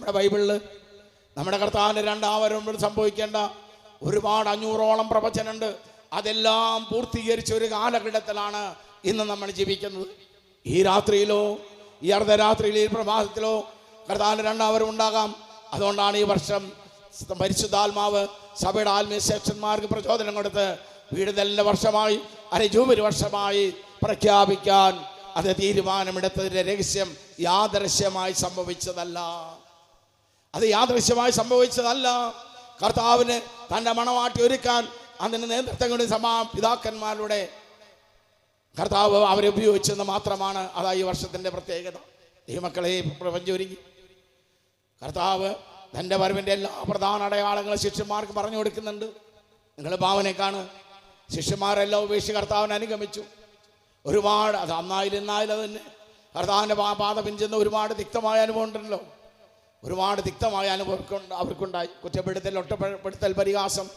നമ്മുടെ ബൈബിളിൽ നമ്മുടെ കർത്താവിൻ്റെ രണ്ടാം വരവിൽ സംഭവിക്കേണ്ട ഒരുപാട് 500ഓളം പ്രവചനമുണ്ട്. അതെല്ലാം പൂർത്തീകരിച്ച ഒരു കാലഘട്ടത്തിലാണ് ഇന്ന് നമ്മൾ ജീവിക്കുന്നത്. ഈ രാത്രിയിലോ ഈ അർദ്ധരാത്രിയിലോ ഈ പ്രഭാതത്തിലോ കർത്താവിൻ്റെ രണ്ടാം വരവ് ഉണ്ടാകാം. അതുകൊണ്ടാണ് ഈ വർഷം പരിശുദ്ധാത്മാവ് സഭയുടെ ആത്മീയ ശിഷ്യന്മാർക്ക് പ്രചോദനം കൊടുത്ത് വീടുതലിൻ്റെ വർഷമായി ജൂബിലി വർഷമായി പ്രഖ്യാപിക്കാൻ അത് തീരുമാനമെടുത്തതിൻ്റെ രഹസ്യം യാദൃശ്യമായി സംഭവിച്ചതല്ല. അത് യാദൃശ്യമായി സംഭവിച്ചതല്ല. കർത്താവിന് തൻ്റെ മണവാട്ടി ഒരുക്കാൻ അതിന് നേതൃത്വം കൊണ്ട് പിതാക്കന്മാരുടെ കർത്താവ് അവരെ ഉപയോഗിച്ചെന്ന് മാത്രമാണ്. അതാ ഈ വർഷത്തിൻ്റെ പ്രത്യേകത. ദൈവമക്കളെ പ്രപഞ്ചൊരുങ്ങി കർത്താവ് തൻ്റെ വരവിൻ്റെ എല്ലാ പ്രധാന അടയാളങ്ങളും ശിഷ്യന്മാർക്ക് പറഞ്ഞു കൊടുക്കുന്നുണ്ട്. നിങ്ങൾ ഭാവനെ കാണുക. ശിഷ്യന്മാരെല്ലാം ഉപേക്ഷിച്ച് കർത്താവിനെ അനുഗമിച്ചു. ഒരുപാട് അത് അന്നായാലും ഇന്നായാലും തന്നെ കർത്താവിൻ്റെ പാത പിഞ്ചെന്ന് ഒരുപാട് തിക്തമായ അനുഭവം ഉണ്ടല്ലോ. ഒരുപാട് തിക്തമായ അനുഭവം അവർക്കുണ്ടായി. കുറ്റപ്പെടുത്തൽ, ഒറ്റപ്പെടുത്തൽ, പരിഹാസം,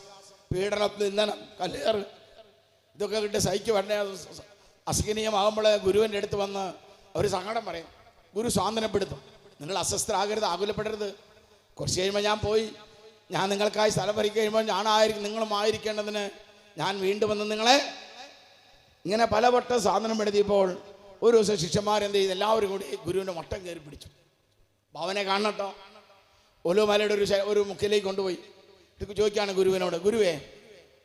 പീഡനം, നിന്ദനം, കല്ലേറ്, ഇതൊക്കെ കിട്ടി സഹിക്ക് വേണ്ട അസഹനീയമാകുമ്പോൾ ഗുരുവിൻ്റെ അടുത്ത് വന്ന് അവർ സങ്കടം പറയും. ഗുരു സ്വാതന്ത്ര്യപ്പെടുത്തും. നിങ്ങൾ അസ്വസ്ഥരാകരുത്, ആകുലപ്പെടരുത്. കുറച്ച് കഴിയുമ്പോൾ ഞാൻ നിങ്ങൾക്കായി സ്ഥലം ഭരിക്കുക കഴിയുമ്പോൾ നിങ്ങളും ആയിരിക്കേണ്ടതിന് ഞാൻ വീണ്ടും വന്ന് നിങ്ങളെ ഇങ്ങനെ പലവട്ടം സ്വാതന്ത്ര്യപ്പെടുത്തിയപ്പോൾ ഒരു ദിവസം ശിഷ്യന്മാരെന്ത് ചെയ്ത് എല്ലാവരും കൂടി ഗുരുവിൻ്റെ മട്ടം കയറി പിടിച്ചു. അവനെ കാണട്ടോ. ഒലുമലയുടെ ഒരു മുക്കിലേക്ക് കൊണ്ടുപോയി ചോദിക്കുകയാണ് ഗുരുവിനോട്, ഗുരുവേ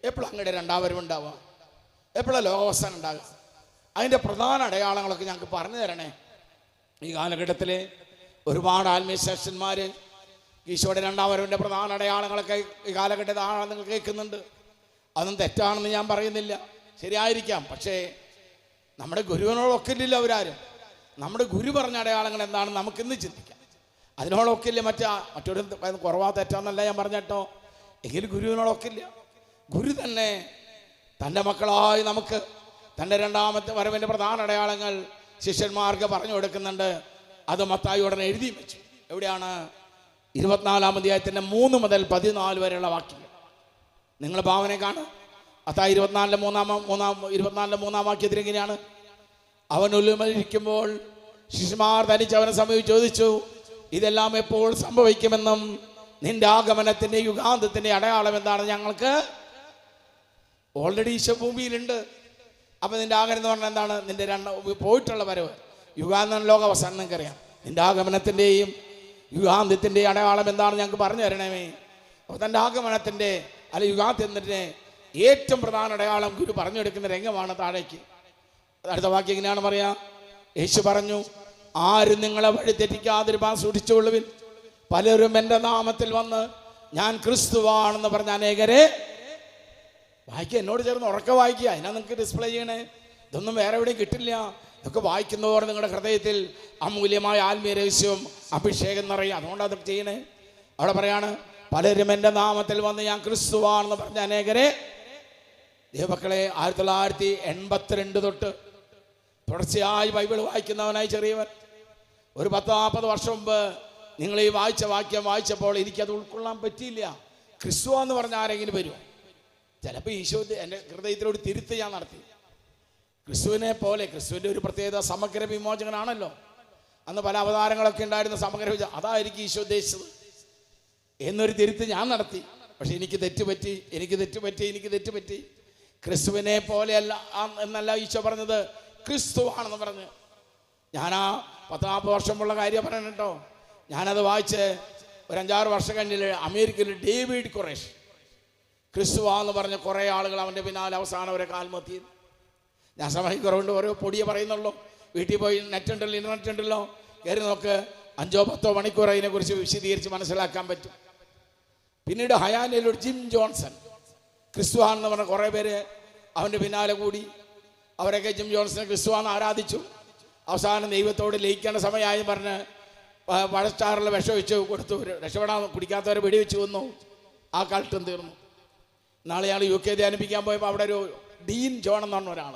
എപ്പോഴും അങ്ങയുടെ രണ്ടാം വരവുണ്ടാവുക, എപ്പോഴാണ് ലോകാവസാനം ഉണ്ടാകുക, അതിൻ്റെ പ്രധാന അടയാളങ്ങളൊക്കെ ഞങ്ങൾക്ക് പറഞ്ഞു തരണേ. ഈ കാലഘട്ടത്തിൽ ഒരുപാട് ആത്മീയ ശിഷ്യന്മാർ ഈശോയുടെ രണ്ടാം വരവിൻ്റെ പ്രധാന അടയാളങ്ങളൊക്കെ ഈ കാലഘട്ടത്തിൽ നിങ്ങൾ കേൾക്കുന്നുണ്ട്. അതൊന്നും തെറ്റാണെന്ന് ഞാൻ പറയുന്നില്ല, ശരിയായിരിക്കാം. പക്ഷേ നമ്മുടെ ഗുരുവിനോടൊക്കില്ല അവരാരും. നമ്മുടെ ഗുരു പറഞ്ഞ അടയാളങ്ങൾ എന്താണെന്ന് നമുക്കിന്ന് ചിന്തിക്കാം. അതിനോടൊക്കില്ല മറ്റൊരു കുറവാ തെറ്റാന്നല്ല ഞാൻ പറഞ്ഞേട്ടോ. എങ്കിലും ഗുരുവിനോടൊക്കില്ല. ഗുരു തന്നെ തൻ്റെ മക്കളായി നമുക്ക് തൻ്റെ രണ്ടാമത്തെ വരവിൻ്റെ പ്രധാന അടയാളങ്ങൾ ശിഷ്യന്മാർക്ക് പറഞ്ഞു കൊടുക്കുന്നുണ്ട്. അത് മത്തായി ഉടനെ എഴുതി വെച്ചു. എവിടെയാണ്? 24-ാം അധ്യായത്തിൻ്റെ 3 മുതൽ 14 വരെയുള്ള വാക്യങ്ങൾ നിങ്ങൾ ഭാവനെ കാണും. മത്തായി 24-ാം വാക്യത്തിൽ എങ്ങനെയാണ്? അവൻ ഒലുമരിക്കുമ്പോൾ ശിഷ്യന്മാർ തനിച്ച് അവനെ സമീപിച്ച് ചോദിച്ചു, ഇതെല്ലാം എപ്പോൾ സംഭവിക്കുമെന്നും നിന്റെ ആഗമനത്തിൻ്റെ യുഗാന്തത്തിൻ്റെ അടയാളം എന്താണ്? ഞങ്ങൾക്ക് ഓൾറെഡി ഈശോ ഭൂമിയിലുണ്ട്. അപ്പം നിന്റെ ആഗമനം എന്ന് പറഞ്ഞാൽ എന്താണ്? നിന്റെ പോയിട്ടുള്ള വരവ് യുഗാന്തം ലോകാവസാനം നിങ്ങൾക്കറിയാം. നിന്റെ ആഗമനത്തിൻ്റെയും യുഗാന്ത്യത്തിൻ്റെയും അടയാളം എന്താണ് ഞങ്ങൾക്ക് പറഞ്ഞു തരണമേ. അപ്പോൾ തൻ്റെ ആഗമനത്തിൻ്റെ അല്ല യുഗാന്ത്യത്തിൻ്റെ ഏറ്റവും പ്രധാന അടയാളം ഗുരു പറഞ്ഞെടുക്കുന്ന രംഗമാണ് താഴേക്ക്. അടുത്ത വാക്യം എങ്ങനെയാണ് പറയാ? യേശു പറഞ്ഞു, ആരും നിങ്ങളെ വഴി തെറ്റിക്കാതിരുപ്പാൻ സൂക്ഷിച്ചുകൊള്ളുവിൻ. പലരും എൻ്റെ നാമത്തിൽ വന്ന് ഞാൻ ക്രിസ്തുവാണെന്ന് പറഞ്ഞ അനേകരെ വായിക്കുക. എന്നോട് ചേർന്ന് ഉറക്കെ വായിക്കുക. അതിനാ നിങ്ങൾക്ക് ഡിസ്പ്ലേ ചെയ്യണേ. ഇതൊന്നും വേറെ എവിടെയും കിട്ടില്ല. ഇതൊക്കെ വായിക്കുന്നവർ നിങ്ങളുടെ ഹൃദയത്തിൽ അമൂല്യമായ ആത്മീയ രഹസ്യവും അഭിഷേകം നിറയും. അതുകൊണ്ട് അതൊക്കെ ചെയ്യണേ. അവിടെ പറയാണ്, പലരും എൻ്റെ നാമത്തിൽ വന്ന് ഞാൻ ക്രിസ്തുവാണെന്ന് പറഞ്ഞ അനേകരെ. ദൈവമക്കളെ, 1982 തൊട്ട് തുടർച്ചയായി ബൈബിൾ വായിക്കുന്നവനായി ചെറിയവൻ ഒരു 10-40 വർഷം മുമ്പ് നിങ്ങൾ ഈ വായിച്ച വാക്യം വായിച്ചപ്പോൾ എനിക്കത് ഉൾക്കൊള്ളാൻ പറ്റിയില്ല. ക്രിസ്തു എന്ന് പറഞ്ഞ ആരെങ്കിലും വരുമോ? ചിലപ്പോൾ ഈശോ എൻ്റെ ഹൃദയത്തിലൊരു തിരുത്ത് ഞാൻ നടത്തി. ക്രിസ്തുവിനെ പോലെ, ക്രിസ്തുവിൻ്റെ ഒരു പ്രത്യേകത സമഗ്ര വിമോചകനാണല്ലോ. അന്ന് പല അവതാരങ്ങളൊക്കെ ഉണ്ടായിരുന്ന സമഗ്ര അതായിരിക്കും ഈശോ ഉദ്ദേശിച്ചത് എന്നൊരു തിരുത്ത് ഞാൻ നടത്തി. പക്ഷെ എനിക്ക് തെറ്റുപറ്റി. ക്രിസ്തുവിനെ പോലെയല്ല എന്നല്ല ഈശോ പറഞ്ഞത്, ക്രിസ്തുവാണെന്ന് പറഞ്ഞ്. ഞാൻ ആ 10-40 വർഷമുള്ള കാര്യം പറയണം കേട്ടോ. ഞാനത് വായിച്ച് ഒരു 5-6 വർഷം കഴിഞ്ഞിൽ അമേരിക്കയിൽ ഡേവിഡ് കൊറേഷ് ക്രിസ്തുവാന്ന് പറഞ്ഞ കുറേ ആളുകൾ അവൻ്റെ പിന്നാലെ അവസാനം വരെ കാൽമത്തി. ഞാൻ സമയം കുറവുണ്ട്, ഓരോ പൊടിയെ പറയുന്നുള്ളൂ. വീട്ടിൽ പോയി ഇന്റർനെറ്റ് ഉണ്ടല്ലോ, കയറി നോക്ക്. 5-10 മണിക്കൂർ അതിനെക്കുറിച്ച് വിശദീകരിച്ച് മനസ്സിലാക്കാൻ പറ്റും. പിന്നീട് ഹയാനയിലൊരു ജിം ജോൺസൺ ക്രിസ്തുവാണെന്ന് പറഞ്ഞ കുറേ പേര് അവൻ്റെ പിന്നാലെ കൂടി. അവരൊക്കെ ജിം ജോൺസനെ ക്രിസ്തുവാന്ന് ആരാധിച്ചു. അവസാനം ദൈവത്തോട് ലയിക്കേണ്ട സമയമായി പറഞ്ഞ് പഴച്ചാറിൽ വിഷം ഒഴിച്ച് കൊടുത്തു. രക്ഷപ്പെടാൻ കുടിക്കാത്തവരെ വെടിവെച്ച് കൊന്നു. ആ കൾട്ടും തീർന്നു. നാളെ ആൾ UK ധ്യാനിപ്പിക്കാൻ പോയപ്പോൾ അവിടെ ഒരു ഡീൻ ജോൺ എന്ന് പറഞ്ഞ ഒരാൾ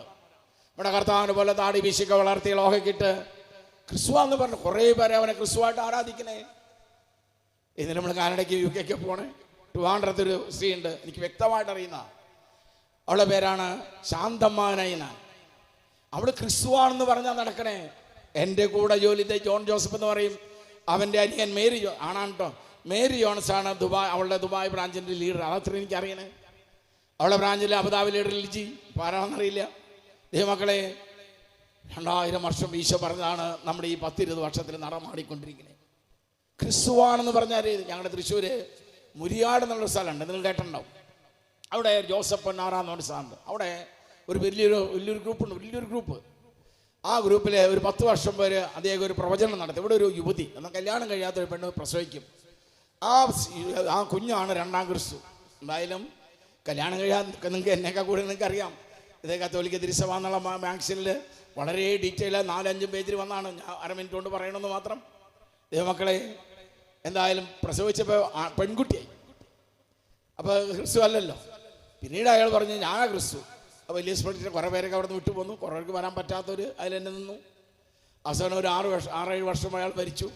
നമ്മുടെ കർത്താവിനെ പോലെ താടി വീശിക്ക വളർത്തി ലോഹക്കിട്ട് ക്രിസ്തുവാന്ന് പറഞ്ഞു കുറേ പേരെ അവനെ ക്രിസ്തുവായിട്ട് ആരാധിക്കണേ. ഇതിന് നമ്മൾ കാനഡയ്ക്ക് UK പോണേ. ട്രിവാൻഡ്രത്തൊരു സ്ത്രീ ഉണ്ട്, എനിക്ക് വ്യക്തമായിട്ട് അറിയുന്ന. അവളുടെ പേരാണ് ശാന്തമ്മാനൈന. അവൾ ക്രിസ്തുവാണെന്ന് പറഞ്ഞാൽ നടക്കണേ. എൻ്റെ കൂടെ ജോലി ജോൺ ജോസഫ് എന്ന് പറയും. അവൻ്റെ അനിയൻ ആണാണ് കേട്ടോ, മേരി ജോൺസാണ് അവളുടെ ദുബായ് ബ്രാഞ്ചിൻ്റെ ലീഡർ. അതത്ര എനിക്കറിയണേ. അവളുടെ ബ്രാഞ്ചിലെ അബുദാബി ലീഡർ ലിജി ആരാണെന്നറിയില്ല. ദൈവമക്കളെ, 2000 വർഷം ഈശോ പറഞ്ഞതാണ് നമ്മുടെ ഈ 10-20 വർഷത്തിൽ നടമാടിക്കൊണ്ടിരിക്കുന്നത്. ക്രിസ്തുവാണെന്ന് പറഞ്ഞാൽ ഞങ്ങളുടെ തൃശ്ശൂർ മുരിയാട് എന്നുള്ള സ്ഥലമുണ്ട്, നിങ്ങൾ കേട്ടിട്ടുണ്ടാവും. അവിടെ ജോസഫ് പൊന്നാറാന്ന് പറഞ്ഞ സ്ഥലമുണ്ട്. അവിടെ ഒരു വലിയൊരു ഗ്രൂപ്പ്. ആ ഗ്രൂപ്പിലെ ഒരു 10 വർഷം വരെ അദ്ദേഹം ഒരു പ്രവചനം നടത്തി. ഇവിടെ ഒരു യുവതി എന്നാൽ കല്യാണം കഴിയാത്തൊരു പെണ്ണ് പ്രസവിക്കും. ആ കുഞ്ഞാണ് 2-ാം ക്രിസ്തു. എന്തായാലും കല്യാണം കഴിയാൻ നിങ്ങൾക്ക് എന്നേക്കാൾ കൂടെ നിങ്ങൾക്ക് അറിയാം. ഇതേ കത്തോലിക്ക തിരുസഭ എന്നുള്ള മാഗസിനിൽ വളരെ ഡീറ്റെയിൽ 4-5 പേജിൽ വന്നാണ്. ഞാൻ 1/2 മിനിറ്റ് കൊണ്ട് പറയണമെന്ന് മാത്രം. ദൈവമക്കളെ, എന്തായാലും പ്രസവിച്ചപ്പോൾ പെൺകുട്ടിയായി. അപ്പോൾ ക്രിസ്തു അല്ലല്ലോ. പിന്നീട് അയാൾ പറഞ്ഞു ഞാൻ ക്രിസ്തു. അപ്പോൾ വലിയ സ്പിരിറ്റിൽ കുറേ പേരൊക്കെ അവിടെ നിന്ന് വിട്ടുപോന്നു. കുറേ പേർക്ക് വരാൻ പറ്റാത്തവർ അതിൽ തന്നെ നിന്നു. അവസാനം ഒരു 6-7 വർഷം അയാൾ ഭരിച്ചു.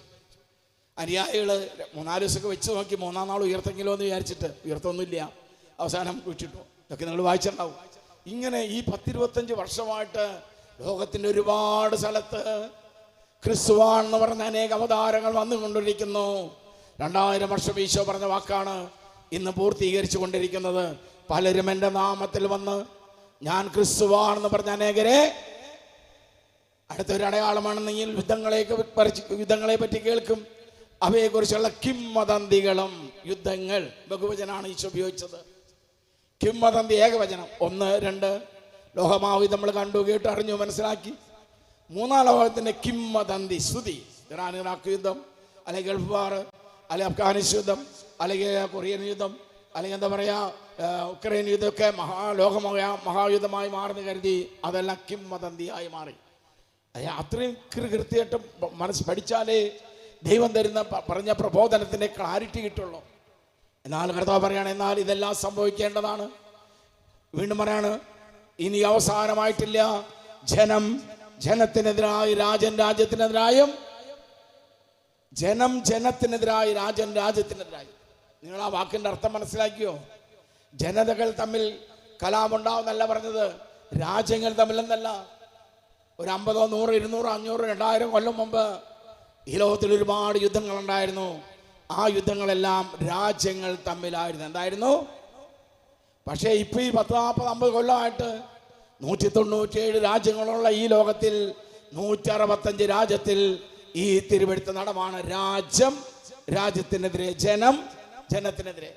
അനുയായികൾ 3-4 ദിവസമൊക്കെ വെച്ച് നോക്കി, 3-ാം നാൾ ഉയർത്തെങ്കിലോ എന്ന് വിചാരിച്ചിട്ട് ഉയർത്തൊന്നുമില്ല. അവസാനം വിട്ടിട്ടു. ഇതൊക്കെ നിങ്ങൾ വായിച്ചിട്ടുണ്ടാവും. ഇങ്ങനെ ഈ 10-25 വർഷമായിട്ട് ലോകത്തിൻ്റെ ഒരുപാട് സ്ഥലത്ത് ക്രിസ്തുവാണെന്ന് പറഞ്ഞ അനേക അവതാരങ്ങൾ വന്നുകൊണ്ടിരിക്കുന്നു. 2000 വർഷം ഈശോ പറഞ്ഞ വാക്കാണ് ഇന്ന് പൂർത്തീകരിച്ചു കൊണ്ടിരിക്കുന്നത്. പലരും എൻ്റെ നാമത്തിൽ വന്ന് ഞാൻ ക്രിസ്തുവാണെന്ന് പറഞ്ഞ അനേകരെ അടുത്തൊരു അടയാളമാണെന്നെങ്കിൽ യുദ്ധങ്ങളെ പറ്റി കേൾക്കും. അവയെക്കുറിച്ചുള്ള കിംവദന്തികളും യുദ്ധങ്ങൾ ബഹുവചനാണ് ഈശോ ഉപയോഗിച്ചത്. കിംവദന്തി ഏകവചനം 1, 2 ലോകമാവി നമ്മൾ കണ്ടു, കേട്ട്, അറിഞ്ഞു, മനസ്സിലാക്കി. 3-ാം ലോകത്തിൻ്റെ കിംവദന്തി സ്തുതി. ഇറാഖ് യുദ്ധം, അല്ലെങ്കിൽ ഗൾഫ് വാർ, അല്ലെങ്കിൽ അഫ്ഗാനിസ്ഥാൻ യുദ്ധം, അല്ലെങ്കിൽ കൊറിയൻ യുദ്ധം, അല്ലെങ്കിൽ എന്താ പറയുക ഉക്രൈൻ യുദ്ധമൊക്കെ മഹായുദ്ധമായി മാറുന്നു കരുതി അതെല്ലാം കിംവദന്തിയായി മാറി. അത്രയും കൃത്യമായിട്ടും മനസ്സ് പഠിച്ചാലേ ദൈവം തരുന്ന പറഞ്ഞ പ്രബോധനത്തിൻ്റെ ക്ലാരിറ്റി കിട്ടുള്ളൂ. എന്നാൽ കർത്താവ് പറയാണ്, എന്നാൽ ഇതെല്ലാം സംഭവിക്കേണ്ടതാണ്. വീണ്ടും പറയാണ്, ഇനി അവസാനമായിട്ടില്ല. ജനം ജനത്തിനെതിരായി, രാജൻ രാജ്യത്തിനെതിരായും, ജനം ജനത്തിനെതിരായി, രാജൻ രാജ്യത്തിനെതിരായി. നിങ്ങൾ ആ വാക്കിൻ്റെ അർത്ഥം മനസ്സിലാക്കിയോ? ജനതകൾ തമ്മിൽ കലാപമുണ്ടാവുന്നല്ല പറഞ്ഞത്, രാജ്യങ്ങൾ തമ്മിലെന്നല്ല. ഒരു 50, 100, 200, 500, 2000 കൊല്ലം മുമ്പ് ഈ ലോകത്തിൽ ഒരുപാട് യുദ്ധങ്ങളുണ്ടായിരുന്നു. ആ യുദ്ധങ്ങളെല്ലാം രാജ്യങ്ങൾ തമ്മിലായിരുന്നു. എന്തായിരുന്നു? പക്ഷേ ഇപ്പോൾ ഈ 10, 40, 50 കൊല്ലമായിട്ട് 197 രാജ്യങ്ങളുള്ള ഈ ലോകത്തിൽ 165 രാജ്യത്തിൽ ഈ തിരുവെടുത്ത നടമാണ്. രാജ്യം രാജ്യത്തിനെതിരെ, ജനം ജനത്തിനെതിരെ.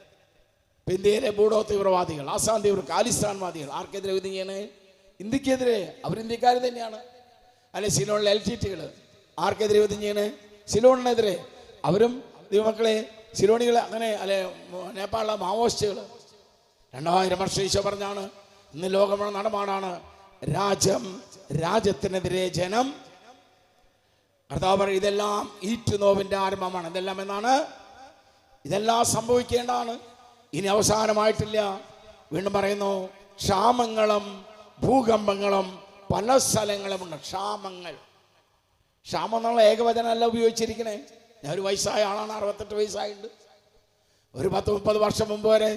ഇന്ത്യയിലെ ബൂഡോ തീവ്രവാദികൾ, ആസാം തീവ്ര ഖാലിസ്ഥാൻവാദികൾ ആർക്കെതിരെ യുദ്ധം ചെയ്യണേ? ഇന്ത്യക്കെതിരെ. അവർ ഇന്ത്യക്കാർ തന്നെയാണ്. അല്ലെ സിലോണിലെ എൽറ്റികൾ ആർക്കെതിരെ യുദ്ധം ചെയ്യണേ? സിലോണിനെതിരെ. അവരും ദൈവമക്കളെ സിലോണികൾ, അങ്ങനെ അല്ലെ നേപ്പാളിലെ മാവോയിസ്റ്റുകൾ. 2000 വർഷം ഈശോ പറഞ്ഞാണ് ഇന്ന് ലോകം നടമാടാണ്. രാജ്യം രാജ്യത്തിനെതിരെ, ജനം. കർത്താവ് പറയും ഇതെല്ലാം ഈറ്റുനോവിൻ്റെ ആരംഭമാണ്. ഇതെല്ലാം എന്നാണ്? ഇതെല്ലാം സംഭവിക്കേണ്ടതാണ്. ഇനി അവസാനമായിട്ടില്ല. വീണ്ടും പറയുന്നു, ക്ഷാമങ്ങളും ഭൂകമ്പങ്ങളും പല സ്ഥലങ്ങളുമുണ്ട്. ക്ഷാമം എന്നുള്ള ഏകവചനമല്ല ഉപയോഗിച്ചിരിക്കണേ. ഞാൻ ഒരു വയസ്സായ ആളാണ്, 68 വയസ്സായിട്ടുണ്ട്. ഒരു 10-30 വർഷം മുമ്പ് വരെ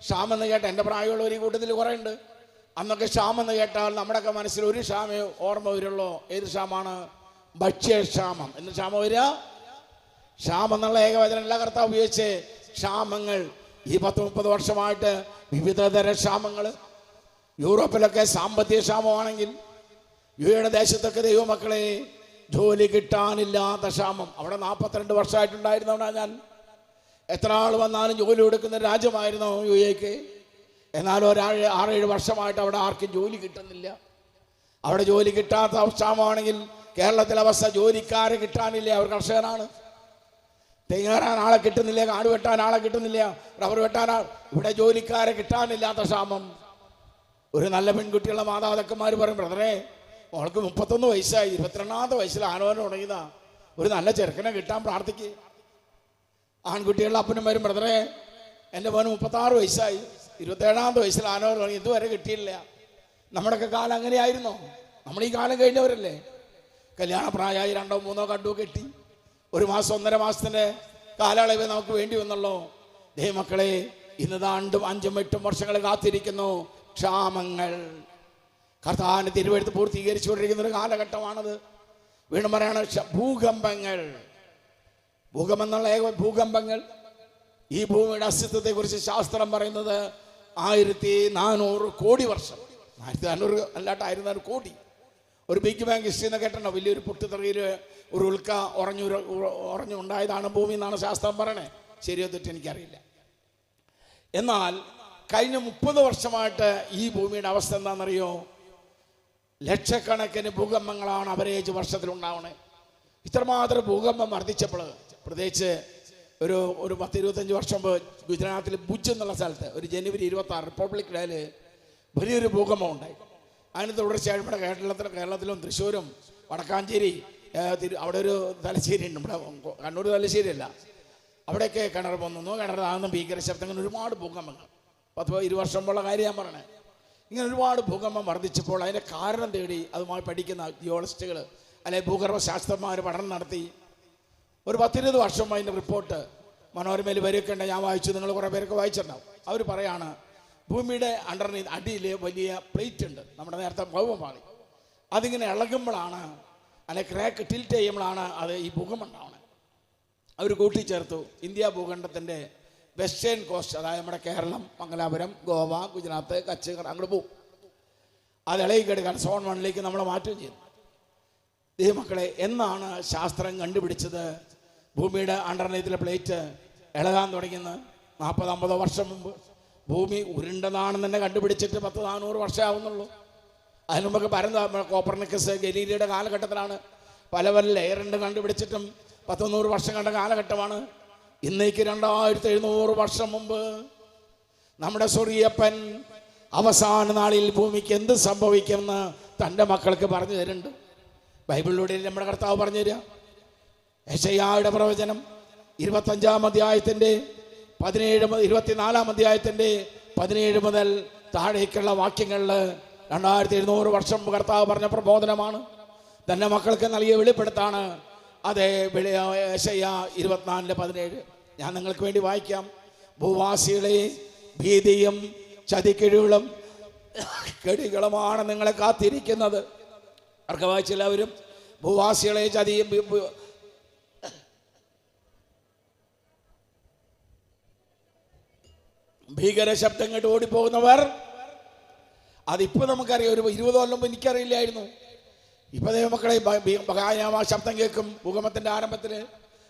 ക്ഷാമം എന്ന് കേട്ട എൻ്റെ പ്രായമുള്ള ഒരു കൂട്ടത്തിൽ കുറേ ഉണ്ട്. അന്നൊക്കെ ക്ഷാമം എന്ന് കേട്ടാൽ നമ്മുടെയൊക്കെ മനസ്സിൽ ഒരു ക്ഷാമേ ഓർമ്മ വരുള്ളൂ. ഏത് ക്ഷാമാണ്? ഭക്ഷ്യക്ഷാമം. എന്ന് ക്ഷാമം വരിക? ക്ഷാമം എന്നുള്ള ഏകവചനം എല്ലാ കർത്താവ് ഉപയോഗിച്ച് ക്ഷാമങ്ങൾ ഈ 10-30 വർഷമായിട്ട് വിവിധതര ക്ഷാമങ്ങൾ. യൂറോപ്പിലൊക്കെ സാമ്പത്തിക ക്ഷാമമാണെങ്കിൽ യുടെ ദേശത്തൊക്കെ ദൈവമക്കളെ ജോലി കിട്ടാനില്ലാത്ത ക്ഷാമം. അവിടെ 42 വർഷമായിട്ടുണ്ടായിരുന്നവിടെ ഞാൻ. എത്ര ആൾ വന്നാലും ജോലി കൊടുക്കുന്ന രാജ്യമായിരുന്നു യുഎക്ക്. എന്നാലും 6-7 വർഷമായിട്ട് അവിടെ ആർക്കും ജോലി കിട്ടുന്നില്ല. അവിടെ ജോലി കിട്ടാത്ത ക്ഷാമമാണെങ്കിൽ കേരളത്തിലെ അവസ്ഥ ജോലിക്കാരെ കിട്ടാനില്ല. അവർ കർഷകനാണ്. തെങ്ങേറാൻ ആളെ കിട്ടുന്നില്ല, കാട് വെട്ടാൻ ആളെ കിട്ടുന്നില്ല, റബ്ബർ വെട്ടാൻ ഇവിടെ ജോലിക്കാരെ കിട്ടാനില്ലാത്ത ക്ഷാമം. ഒരു നല്ല പെൺകുട്ടിയുള്ള മാതാപിതാക്കന്മാർ പറയും, ബ്രദറെ അവൾക്ക് 31 വയസ്സായി, 22ാമത്തെ വയസ്സിൽ ആലോചന തുടങ്ങിയതാ, ഒരു നല്ല ചെറുക്കനെ കിട്ടാൻ പ്രാർത്ഥിക്കുക. ആൺകുട്ടികളുടെ അപ്പനും വരും, ബ്രദറെ എൻ്റെ മോന് 36 വയസ്സായി, 27ാമത്തെ വയസ്സിൽ ആലോചന തുടങ്ങി, ഇതുവരെ കിട്ടിയില്ല. നമ്മുടെയൊക്കെ കാലം അങ്ങനെയായിരുന്നോ? നമ്മൾ ഈ കാലം കഴിഞ്ഞവരല്ലേ. കല്യാണ പ്രായമായി 2 3 കണ്ടു കെട്ടി 1 മാസം 1.5 മാസത്തിൻ്റെ കാലയളവ് നമുക്ക് വേണ്ടി വന്നുള്ളൂ. ദൈവമക്കളെ ഇന്ന് 2, 5, 8 വർഷങ്ങൾ കാത്തിരിക്കുന്നു. ക്ഷാമങ്ങൾ കർത്താവിന്റെ തിരുവെഴുത്ത് പൂർത്തീകരിച്ചുകൊണ്ടിരിക്കുന്ന ഒരു കാലഘട്ടമാണത്. വീണ്ടും പറയാണ് ഭൂകമ്പങ്ങൾ. ഭൂകമ്പങ്ങൾ ഈ ഭൂമിയുടെ അസ്തിത്വത്തെക്കുറിച്ച് ശാസ്ത്രം പറയുന്നത് 1400 കോടി വർഷം. 1400 അല്ലാട്ട് 1400 കോടി. ഒരു ബിഗ് ബാങ് ഹിസ്റ്ററി എന്ന് കേട്ടോ, വലിയൊരു പൊട്ടിത്തെറിയിൽ ഒരു ഉൽക്ക ഉറഞ്ഞുണ്ടായതാണ് ഭൂമി എന്നാണ് ശാസ്ത്രം പറയണേ. ശരിയോ തെറ്റ് എനിക്കറിയില്ല. എന്നാൽ കഴിഞ്ഞ 30 വർഷമായിട്ട് ഈ ഭൂമിയുടെ അവസ്ഥ എന്താണെന്നറിയോ? ലക്ഷക്കണക്കിന് ഭൂകമ്പങ്ങളാണ് അവരേജ് വർഷത്തിലുണ്ടാവണേ. ഇത്രമാത്രം ഭൂകമ്പം വർദ്ധിച്ചപ്പോൾ, പ്രത്യേകിച്ച് ഒരു 10-25 വർഷം മുമ്പ് ഗുജറാത്തിൽ ഭുജ് എന്നുള്ള സ്ഥലത്ത് ഒരു ജനുവരി 26 റിപ്പബ്ലിക് ഡേയിൽ വലിയൊരു ഭൂകമ്പം ഉണ്ടായി. അതിന് തുടർച്ചയായി ഇവിടെ കേരളത്തിലും തൃശ്ശൂരും വടക്കാഞ്ചേരി, അവിടെ ഒരു തലശ്ശേരി ഉണ്ട്, ഇവിടെ കണ്ണൂർ തലശ്ശേരി അല്ല, അവിടെയൊക്കെ കിണർ പൊന്നുന്നു, കിണർ താഴ്ന്ന ഭീകര ശബ്ദം, ഇങ്ങനെ ഒരുപാട് ഭൂകമ്പങ്ങൾ. 10-20 വർഷം മുമ്പുള്ള കാര്യം ഞാൻ പറയണേ. ഇങ്ങനെ ഒരുപാട് ഭൂകമ്പം വർദ്ധിച്ചപ്പോൾ അതിൻ്റെ കാരണം തേടി അതുമായി പഠിക്കുന്ന ജിയോളജിസ്റ്റുകൾ അല്ലെങ്കിൽ ഭൂഗർഭശാസ്ത്രജ്ഞന്മാർ പഠനം നടത്തി. ഒരു 10-20 വർഷം അതിൻ്റെ റിപ്പോർട്ട് മനോരമയിൽ വരികയൊക്കെ ഉണ്ട്. ഞാൻ വായിച്ചു, നിങ്ങൾ കുറേ പേരൊക്കെ വായിച്ചിട്ടുണ്ടാവും. അവർ പറയാണ് ഭൂമിയുടെ അടിയിൽ വലിയ പ്ലേറ്റ് ഉണ്ട്, നമ്മുടെ നേരത്തെ ഭൗമപാളി, അതിങ്ങനെ ഇളകുമ്പോഴാണ്, അല്ലെങ്കിൽ ക്രാക്ക് ടിൽറ്റ് ചെയ്യുമ്പോഴാണ് അത് ഈ ഭൂകമ്പം ഉണ്ടാവുന്നത്. അവർ കൂട്ടിച്ചേർത്തു ഇന്ത്യ ഭൂഖണ്ഡത്തിൻ്റെ വെസ്റ്റേൺ കോസ്റ്റ്, അതായത് നമ്മുടെ കേരളം, മംഗലാപുരം, ഗോവ, ഗുജറാത്ത്, കച്ച്, അങ്ങോട്ട് പോകും. അത് ഇളകിക്കെടുക്കാൻ സോൺ 1ലേക്ക് നമ്മൾ മാറ്റുകയും ചെയ്തു. ദൈവമക്കളെ, എന്നാണ് ശാസ്ത്രം കണ്ടുപിടിച്ചത് ഭൂമിയുടെ അണ്ടർനെയ്ത്തിലെ പ്ലേറ്റ് ഇളകാൻ തുടങ്ങുന്നത്? 40-50 വർഷം മുമ്പ്. ഭൂമി ഉരുണ്ടതാണെന്ന് തന്നെ കണ്ടുപിടിച്ചിട്ട് 10-400 വർഷം ആവുന്നുള്ളൂ. അതിന് മുമ്പൊക്കെ കോപ്പർനിക്കസ്, ഗലീലിയുടെ കാലഘട്ടത്തിലാണ്. പല ലെയറുണ്ട് കണ്ടുപിടിച്ചിട്ടും 100 വർഷം കണ്ട കാലഘട്ടമാണ്. ഇന്നേക്ക് 2700 വർഷം മുമ്പ് നമ്മുടെ സ്വർഗീയപ്പൻ അവസാന നാളിൽ ഭൂമിക്ക് എന്ത് സംഭവിക്കുമെന്ന് തൻ്റെ മക്കൾക്ക് പറഞ്ഞു തരുന്നുണ്ട്. ബൈബിളിലൂടെ നമ്മുടെ കർത്താവ് പറഞ്ഞു തരിക. യെശയ്യായുടെ പ്രവചനം 25-ാം അധ്യായത്തിൻ്റെ 24-ാം അധ്യായത്തിൻ്റെ 17 മുതൽ താഴേക്കുള്ള വാക്യങ്ങളിൽ 2700 വർഷം കർത്താവ് പറഞ്ഞ പ്രബോധനമാണ്. തൻ്റെ മക്കൾക്ക് നൽകിയ വെളിപ്പെടുത്താണ്. അതെ, യെശയ്യാ 24-17 ഞാൻ നിങ്ങൾക്ക് വേണ്ടി വായിക്കാം. ഭൂവാസികളെ, ഭീതിയും ചതിക്കിഴികളും കെടികളുമാണ് നിങ്ങളെ കാത്തിരിക്കുന്നത്. അവർക്ക് വായിച്ചെല്ലാവരും. ഭൂവാസികളെ, ചതിയും ഭീകര ശബ്ദം കേട്ട് ഓടിപ്പോകുന്നവർ. അതിപ്പോൾ നമുക്കറിയാം. ഒരു 20 കൊല്ലം മുമ്പ് എനിക്കറിയില്ലായിരുന്നു. ഇപ്പം ദൈവമക്കളെ, ശബ്ദം കേൾക്കും ഭൂകമ്പത്തിൻ്റെ ആരംഭത്തിൽ.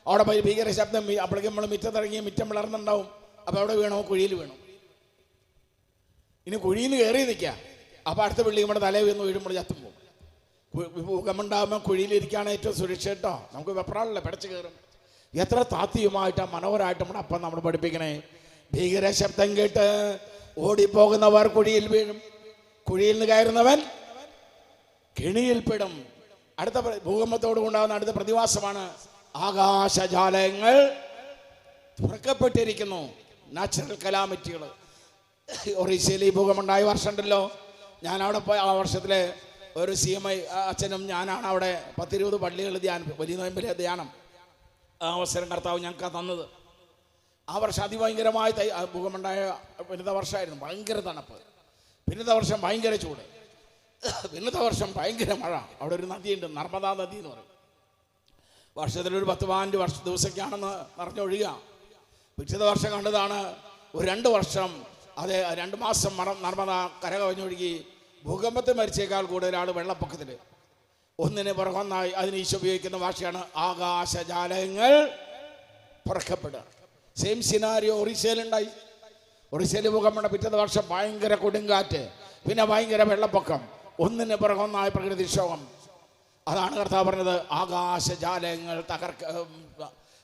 അവിടെ ഭീകര ശബ്ദം. അപ്പോഴേക്കും നമ്മൾ മിറ്റത്തിറങ്ങി, മിറ്റം വിളർന്നുണ്ടാവും. അപ്പോൾ അവിടെ വീണോ? കുഴിയിൽ വീണു. ഇനി കുഴിയിൽ നിന്ന് കയറി നിൽക്കുക. അപ്പോൾ അടുത്ത പിള്ളി നമ്മുടെ തലയിൽ വീണ് വീഴുമ്പോൾ ചത്തും പോകും. ഭൂകമ്പമുണ്ടാകുമ്പോൾ കുഴിയിലിരിക്കുകയാണ് ഏറ്റവും സുരക്ഷ കേട്ടോ. നമുക്ക് വെപ്രാളല്ലേ, പിടച്ച് കയറും. എത്ര താത്വികമായിട്ടാണ് മനോഹരമായിട്ട് നമ്മുടെ അപ്പം നമ്മൾ പഠിപ്പിക്കണേ. ഭീകര ശബ്ദം കേട്ട് ഓടിപ്പോകുന്നവർ കുഴിയിൽ വീഴും, കുഴിയിൽ നിന്ന് കയറുന്നവൻ കെണിയിൽപ്പെടും. അടുത്ത ഭൂകമ്പത്തോട് ഉണ്ടാകുന്ന അടുത്ത പ്രതിഭാസമാണ് ആകാശജാലങ്ങൾ തുറക്കപ്പെട്ടിരിക്കുന്നു. നാച്ചുറൽ കലാമിറ്റികൾ. ഒറീസയിൽ ഈ ഭൂകമ്പമുണ്ടായ വർഷം ഉണ്ടല്ലോ, ഞാൻ അവിടെ പോയി. ആ വർഷത്തിലെ ഒരു CMI അച്ഛനും ഞാനാണ് അവിടെ 10-20 പള്ളികൾ ധ്യാനം, വലിയ നോയമ്പിലെ ധ്യാനം. ആ അവസരം കർത്താവ് ഞങ്ങൾക്ക് തന്നത്. ആ വർഷം അതിഭയങ്കരമായ ഭൂകമ്പമുണ്ടായ പിന്നത്തെ വർഷമായിരുന്നു. ഭയങ്കര തണുപ്പ്. പിന്നത്തെ വർഷം ഭയങ്കര ചൂട്. പിന്നത്തെ വർഷം ഭയങ്കര മഴ. അവിടെ ഒരു നദിയുണ്ട്, നർമ്മദാ നദി എന്ന് പറയും. വർഷത്തിലൊരു 10-15 ദിവസമൊക്കെയാണെന്ന് നിറഞ്ഞൊഴുകുക. പിറ്റത്തെ വർഷം കണ്ടതാണ് ഒരു 2 വർഷം, അതെ 2 മാസം നർമ്മദ കര കവിഞ്ഞൊഴുകി. ഭൂകമ്പത്തിൽ മരിച്ചേക്കാൾ കൂടുതൽ ആൾ വെള്ളപ്പൊക്കത്തിൽ. ഒന്നിന് പുറകൊന്നായി അതിന് ഈശോ ഉപയോഗിക്കുന്ന ഭാഷയാണ് ആകാശജാലങ്ങൾ തുറക്കപ്പെടുക. Same scenario ഒറീസയിലുണ്ടായി. ഒറീസയിൽ ഭൂകമ്പം. പിറ്റത്തെ വർഷം ഭയങ്കര കൊടുങ്കാറ്റ്, പിന്നെ ഭയങ്കര വെള്ളപ്പൊക്കം. ഒന്നിന് പുറകൊന്നായ പ്രകൃതിക്ഷോഭം. അതാണ് കർത്താവ് പറഞ്ഞത്,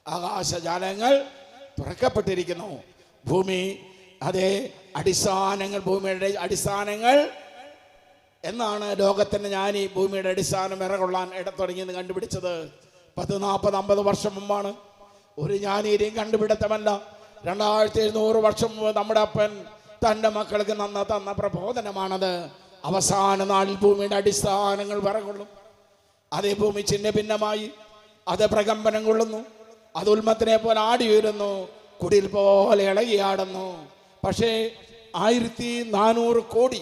ആകാശജാലങ്ങൾ തുറക്കപ്പെട്ടിരിക്കുന്നു. ഭൂമി, അതേ അടിസ്ഥാനങ്ങൾ, ഭൂമിയുടെ അടിസ്ഥാനങ്ങൾ എന്നാണ് ലോകത്തിൻ്റെ ജ്ഞാനി ഭൂമിയുടെ അടിസ്ഥാനം ഇറകൊള്ളാൻ തുടങ്ങിയെന്ന് കണ്ടുപിടിച്ചത് 10-40-50 വർഷം മുമ്പാണ്. ഒരു ജ്ഞാനിയുടെയും കണ്ടുപിടുത്തമല്ല. 2700 വർഷം മുമ്പ് നമ്മുടെ അപ്പൻ തൻ്റെ മക്കൾക്ക് തന്ന പ്രബോധനമാണത്. അവസാന നാളിൽ ഭൂമിയുടെ അടിസ്ഥാനങ്ങൾ വിറകൊള്ളും. അതേ ഭൂമി ചിഹ്ന ഭിന്നമായി, അത് പ്രകമ്പനം കൊള്ളുന്നു, അത് ഉൽമത്തിനെ പോലെ ആടി ഉയരുന്നു, കുടിൽ പോലെ ഇളകിയാടുന്നു. പക്ഷേ 1400 കോടി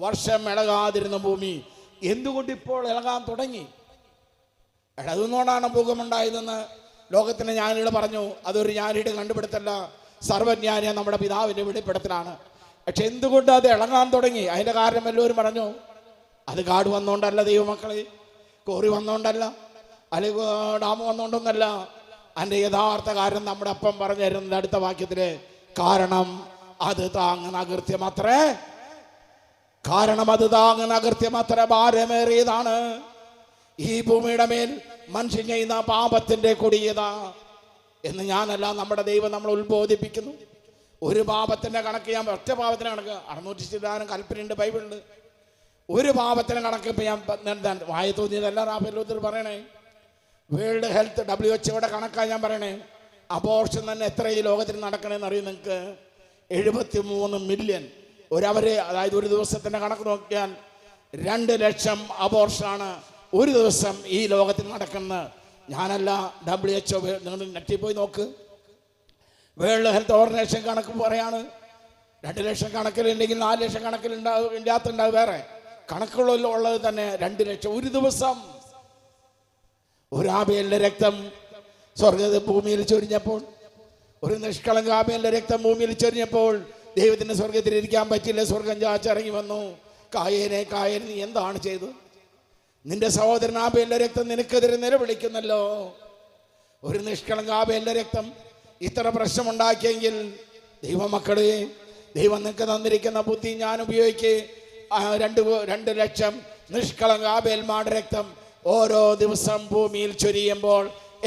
വർഷം ഇളകാതിരുന്ന ഭൂമി എന്തുകൊണ്ട് ഇപ്പോൾ ഇളകാൻ തുടങ്ങി? ഇളകുന്നോടാണ് ഭൂകമ്പമുണ്ടായതെന്ന് ലോകത്തിന് ജ്ഞാനികൾ പറഞ്ഞു അതൊരു ജ്ഞാനിയുടെ കണ്ടുപിടുത്തല്ല, സർവജ്ഞാനിയ നമ്മുടെ പിതാവിൻ്റെ വെളിപ്പെടുത്തലാണ്. പക്ഷെ എന്തുകൊണ്ട് അത് ഇളകാൻ തുടങ്ങി? അതിൻ്റെ കാരണം എല്ലാവരും പറഞ്ഞു അത് കാട് വന്നുകൊണ്ടല്ല ദൈവമക്കളെ, കോറി വന്നുകൊണ്ടല്ല, അല്ലെങ്കിൽ ഡാം വന്നുകൊണ്ടൊന്നല്ല. അതിൻ്റെ യഥാർത്ഥ കാരണം നമ്മുടെ അപ്പം പറഞ്ഞു തരുന്നത് അടുത്ത വാക്യത്തില്, കാരണം അത് താങ്ങുന്ന അകൃത്യമത്രേ, കാരണം അത് താങ്ങുന്ന അകൃത്യമത്ര ഭാരമേറിയതാണ്. ഈ ഭൂമിയുടെ മേൽ മനുഷ്യൻ ചെയ്യുന്ന പാപത്തിന്റെ കൊടിയതാ എന്ന് ഞാനല്ല, നമ്മുടെ ദൈവം നമ്മളെ ഉത്ബോധിപ്പിക്കുന്നു. ഒരു പാപത്തിന്റെ കണക്ക് ഞാൻ ഒറ്റ പാപത്തിന് കണക്ക് 600 കൽപ്പനയുണ്ട് ബൈബിളിൽ. ഒരു പാപത്തിന് കണക്ക് ഇപ്പം ഞാൻ വായ തോന്നിയതല്ല റാഫേലോത്തിൽ പറയണേ. വേൾഡ് ഹെൽത്ത് WHO കണക്കാണ് ഞാൻ പറയണേ. അബോർഷൻ തന്നെ എത്ര ഈ ലോകത്തിൽ നടക്കണമെന്ന് അറിയും നിങ്ങൾക്ക്? 73 മില്യൺ. അതായത് ഒരു ദിവസത്തിൻ്റെ കണക്ക് നോക്കിയാൽ 2 ലക്ഷം അബോർഷനാണ് ഒരു ദിവസം ഈ ലോകത്തിൽ നടക്കുന്നത്. ഞാനല്ല, WHO. നിങ്ങൾ നെറ്റിൽ പോയി നോക്ക്. വേൾഡ് ഹെൽത്ത് ഓർഗനൈസേഷൻ കണക്ക് പറയാണ് 2 ലക്ഷം കണക്കിലുണ്ടെങ്കിൽ 4 ലക്ഷം കണക്കിലുണ്ടാവും, ഇല്ലാത്തുണ്ടാവും. വേറെ കണക്കുകളുള്ളത് തന്നെ 2 ലക്ഷം ഒരു ദിവസം. ഒരു ആബേലിന്റെ രക്തം ഭൂമിയിൽ ചൊരിഞ്ഞപ്പോൾ, ഒരു നിഷ്കളങ്ക ആബേലിന്റെ രക്തം ഭൂമിയിൽ ചൊരിഞ്ഞപ്പോൾ ദൈവത്തിന് സ്വർഗത്തിൽ ഇരിക്കാൻ പറ്റില്ല. സ്വർഗം ചാച്ചിറങ്ങി വന്നു. കായേനെ നീ എന്താണ് ചെയ്തു? നിന്റെ സഹോദരൻ ആബേലിന്റെ രക്തം നിനക്കെതിരെ നിലവിളിക്കുന്നല്ലോ. ഒരു നിഷ്കളങ്ക ആബേലിന്റെ രക്തം ഇത്ര പ്രശ്നമുണ്ടാക്കിയെങ്കിൽ ദൈവമക്കളെ, ദൈവം നിങ്ങൾക്ക് തന്നിരിക്കുന്ന ബുദ്ധി ഞാൻ ഉപയോഗിക്ക്. 2 ലക്ഷം നിഷ്കളങ്ക ആബേൽമാരുടെ രക്തം ഓരോ ദിവസം ഭൂമിയിൽ ചൊരിയുമ്പോൾ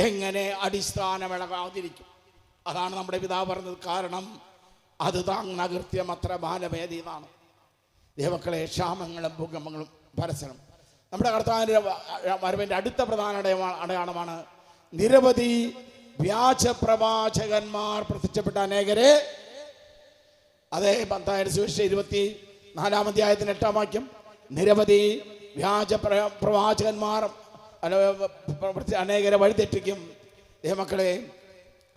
എങ്ങനെ അടിസ്ഥാനമിളകാതിരിക്കും? അതാണ് നമ്മുടെ പിതാവ് പറഞ്ഞത്, കാരണം അത് താങ്ങുന്ന അകൃത്യം അത്ര ബാലഭേദിയാണ്. ദൈവക്കളെ, ക്ഷാമങ്ങളും ഭൂകമ്പങ്ങളും പരസ്പരം നമ്മുടെ കർത്താവിൻ്റെ വരവിൻ്റെ അടുത്ത പ്രധാന അടയാളമാണ് നിരവധി വ്യാജ പ്രവാചകന്മാർ പ്രത്യക്ഷപ്പെട്ട അനേകരെ. അതേ മത്തായിയുടെ സുവിശേഷം 24-ാം അധ്യായത്തിന് 8-ാം വാക്യം, നിരവധി വ്യാജ പ്രവാചകന്മാർ അനേകരെ വഴിതെറ്റിക്കും. ദൈവമക്കളെ,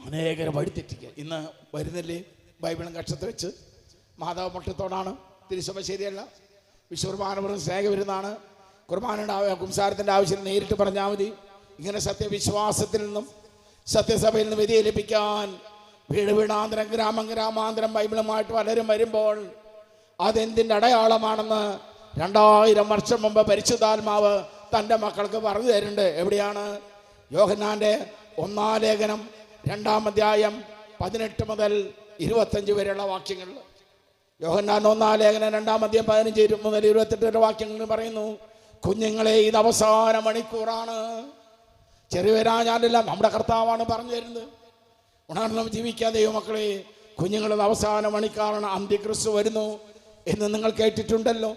അനേകരെ വഴിതെറ്റിക്കുക. ഇന്ന് വരുന്നില്ലേ ബൈബിളും കക്ഷത്ത് വെച്ച് മാതാവ് മുട്ടത്തോടാണ്. തിരുസഭ ശരിയല്ല, വിശ്വകുർബാന സ്നേഹവിരുന്നാണ്. കുർബാനയുടെ കുംസാരത്തിൻ്റെ ആവശ്യം നേരിട്ട് പറഞ്ഞാൽ മതി. ഇങ്ങനെ സത്യവിശ്വാസത്തിൽ നിന്നും സത്യസഭയിൽ നിന്ന് വ്യതിചലിപ്പിക്കാൻ വീടാന്തരം ഗ്രാമാന്തരം ബൈബിളുമായിട്ട് പലരും വരുമ്പോൾ അതെന്തിൻ്റെ അടയാളമാണെന്ന് 2000 വർഷം മുമ്പ് പരിശുദ്ധാത്മാവ് തൻ്റെ മക്കൾക്ക് പറഞ്ഞു തരുന്നുണ്ട്. എവിടെയാണ്? യോഹന്നാൻ്റെ 1-ാം ലേഖനം 2-ാം അധ്യായം 18 മുതൽ 25 വരെയുള്ള വാക്യങ്ങളിൽ. യോഹന്നാൻ 1-ാം ലേഖനം 2-ാം അധ്യായം 15 മുതൽ 28 വരെ വാക്യങ്ങളിൽ പറയുന്നു, കുഞ്ഞുങ്ങളെ, ഇത് അവസാന മണിക്കൂറാണ്. ചെറിയവരാ ഞാനല്ല, നമ്മുടെ കർത്താവാണ് പറഞ്ഞു തരുന്നത്. ഉണർന്നും ജീവിക്കാൻ ദൈവമക്കളെ, കുഞ്ഞുങ്ങളത് അവസാന മണിക്കൂറാണ്. അന്ത്യക്രിസ്തു വരുന്നു എന്ന് നിങ്ങൾ കേട്ടിട്ടുണ്ടല്ലോ.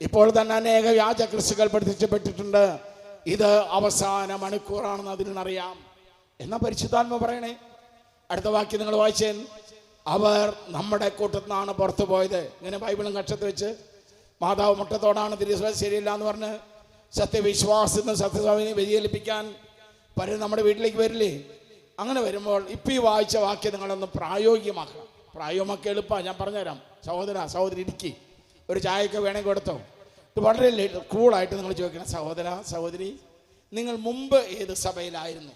ഇപ്പോൾ തന്നെ അനേക വ്യാജ ക്രിസ്തുക്കൾ പ്രത്യക്ഷപ്പെട്ടിട്ടുണ്ട്. ഇത് അവസാന മണിക്കൂറാണെന്ന് അതിൽ നിന്നറിയാം എന്നാ പരിശുദ്ധാത്മ പറയണേ. അടുത്ത വാക്യം നിങ്ങൾ വായിച്ചേൻ, അവർ നമ്മുടെ കൂട്ടത്തിൽ നിന്നാണ് പുറത്തു പോയത്. ഇങ്ങനെ ബൈബിളും കക്ഷത്ത് വെച്ച് മാതാവ് മുട്ടത്തോടാണ് തിരുസഭ ശരിയില്ല എന്ന് പറഞ്ഞ് സത്യവിശ്വാസത്തിന് സത്യസഭയെ വ്യതിചലിപ്പിക്കാൻ പലരും നമ്മുടെ വീട്ടിലേക്ക് വരില്ലേ? അങ്ങനെ വരുമ്പോൾ ഇപ്പം ഈ വായിച്ച വാക്യം നിങ്ങളൊന്ന് പ്രായോഗികമാക്കണം. പ്രായോഗികമാക്കി എളുപ്പമാണ്, ഞാൻ പറഞ്ഞുതരാം. സഹോദരി ഇടുക്കി ഒരു ചായയൊക്കെ വേണമെങ്കിൽ കൊടുത്തോ. ഇത് വളരെ കൂളായിട്ട് നിങ്ങൾ ചോദിക്കണം, സഹോദരി നിങ്ങൾ മുമ്പ് ഏത് സഭയിലായിരുന്നു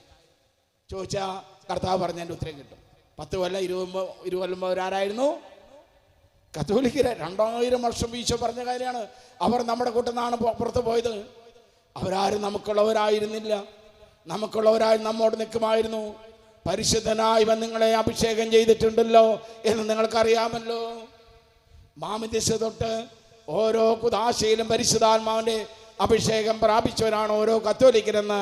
ചോദിച്ചാൽ കർത്താവ് പറഞ്ഞതിൻ്റെ ഉത്തരം കിട്ടും. 10 കൊല്ലം 20 കൊല്ലം അവരാരായിരുന്നു? കത്തോലിക്കര്. 2000 വർഷം ഈശോ പറഞ്ഞ കാര്യമാണ്. അവർ നമ്മുടെ കൂട്ടത്തിൽ നിന്നാണ് പുറത്തു പോയത്. അവരാരും നമുക്കുള്ളവരായിരുന്നില്ല. നമുക്കുള്ളവരായി നമ്മോട് നിൽക്കുമായിരുന്നു. പരിശുദ്ധനായവൻ നിങ്ങളെ അഭിഷേകം ചെയ്തിട്ടുണ്ടല്ലോ എന്ന് നിങ്ങൾക്കറിയാമല്ലോ. മാമോദീസ തൊട്ട് ഓരോ കുദാശയിലും പരിശുദ്ധാത്മാവിൻ്റെ അഭിഷേകം പ്രാപിച്ചവരാണ് ഓരോ കത്തോലിക്കരെന്ന്